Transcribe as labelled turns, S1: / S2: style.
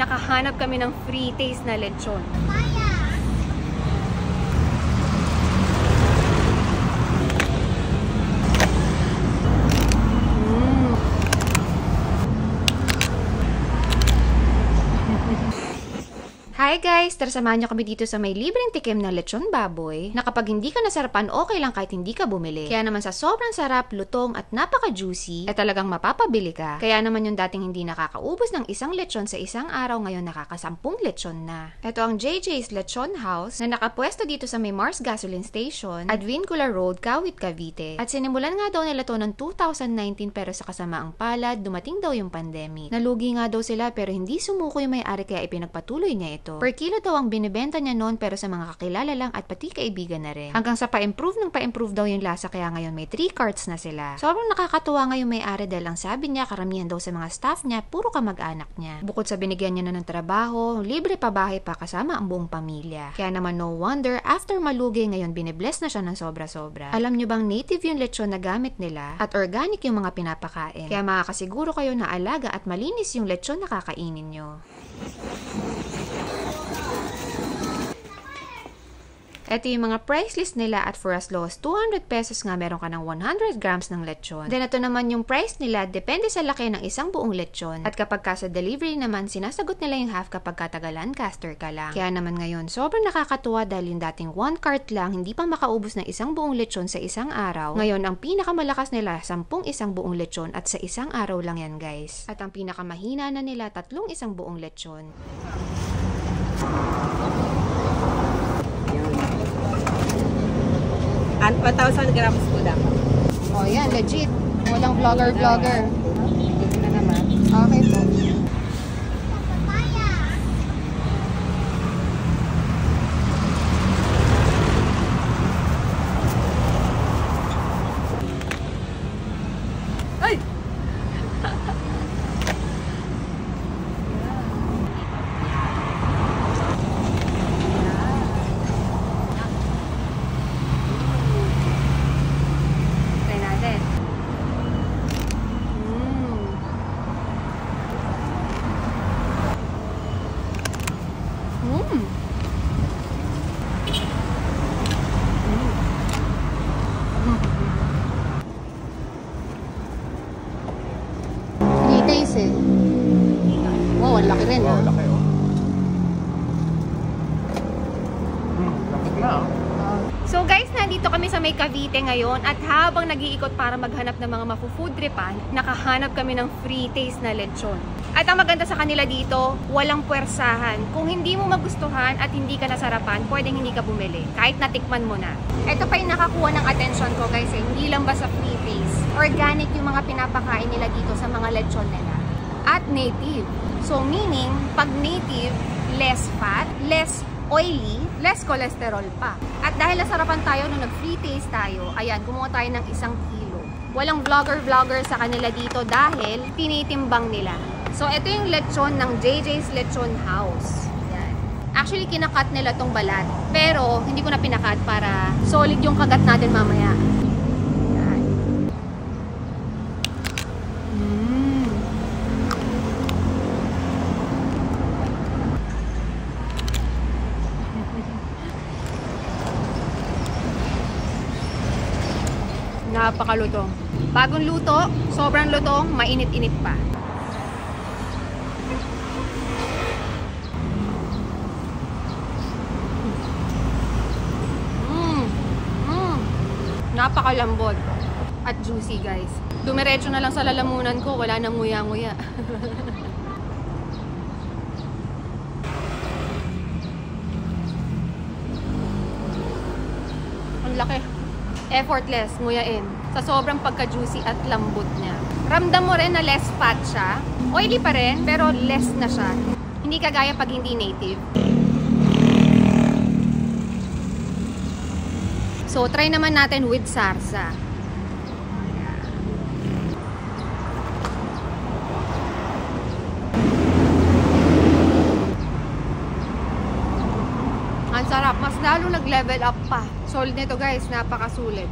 S1: nakahanap kami ng free taste na lechon. Hi guys! Tara samahan niyo kami dito sa may libreng tikim na lechon baboy na kapag hindi ka nasarapan, okay lang kahit hindi ka bumili. Kaya naman sa sobrang sarap, lutong at napaka-juicy, ay talagang mapapabili ka. Kaya naman yung dating hindi nakakaubos ng isang lechon sa isang araw, ngayon nakakasampung lechon na. Ito ang JJ's Lechon House na nakapwesto dito sa may Mars Gasoline Station, Advincula Road, Kawit, Cavite. At sinimulan nga daw nila to noong 2019 pero sa kasamaang palad, dumating daw yung pandemic. Nalugi nga daw sila pero hindi sumuko yung may-ari kaya ipinagpatuloy niya ito. Per kilo daw ang binibenta niya noon pero sa mga kakilala lang at pati kaibigan na rin. Hanggang sa pa-improve daw yung lasa kaya ngayon may 3 carts na sila. Sobrang nakakatuwa nga yung may-ari dahil ang sabi niya karamihan daw sa mga staff niya puro kamag-anak niya. Bukod sa binigyan niya na ng trabaho, libre pa bahay pa kasama ang buong pamilya. Kaya naman no wonder after malugi ngayon binibless na siya ng sobra-sobra. Alam niyo bang native yung lechon na gamit nila at organic yung mga pinapakain. Kaya makakasiguro kayo na alaga at malinis yung lechon na kakainin nyo. Ito yung mga price list nila at for as low as 200 pesos nga meron ka ng 100 grams ng lechon. Then ito naman yung price nila, depende sa laki ng isang buong lechon. At kapag ka sa delivery naman, sinasagot nila yung half kapag katagalan, caster ka lang. Kaya naman ngayon, sobrang nakakatuwa dahil yung dating 1 cart lang, hindi pa makaubos ng isang buong lechon sa isang araw. Ngayon, ang pinakamalakas nila, 10 isang buong lechon at sa isang araw lang yan guys. At ang pinakamahina na nila, 3 isang buong lechon.
S2: 1,000 grams po dapat.
S1: Oh, yan, legit. Walang vlogger.
S2: Na naman.
S1: Okay po.
S2: Ay!
S1: Taste eh. Wow, ang laki rin.
S3: Wow, laki oh. Lapit na oh.
S1: So guys, nandito kami sa may Cavite ngayon at habang nag-iikot para maghanap ng mga mafu-food tripan, nakahanap kami ng free taste na lechon. At ang maganda sa kanila dito, walang puwersahan. Kung hindi mo magustuhan at hindi ka nasarapan, pwedeng hindi ka bumili. Kahit natikman mo na. Ito pa yung nakakuha ng attention ko guys eh. Hindi lang basta free taste. Organic yung mga pinapakain nila dito sa mga lechon nila. At native. So meaning, pag native, less fat, less oily, less cholesterol pa. At dahil nasarapan tayo nung nag-free taste tayo, ayan, kumuha tayo ng 1 kilo. Walang vlogger sa kanila dito dahil tinitimbang nila. So ito yung lechon ng JJ's Lechon House. Ayan. Actually, kinakat nila tong balat. Pero, hindi ko na pinakat para solid yung kagat natin mamaya. Ayan. Napakalutong. Bagong luto, sobrang lutong, mainit-init pa. Napakalambot at juicy guys. Dumiretso na lang sa lalamunan ko, wala nang nguya-nguya. Ang laki. Effortless, nguyain. Sa sobrang pagka-juicy at lambot niya. Ramdam mo rin na less fat siya. Oily pa rin, pero less na siya. Hindi kagaya pag hindi native. So, try naman natin with sarsa. Ang sarap. Mas lalo nag-level up pa. Solid nito guys. Napakasulit.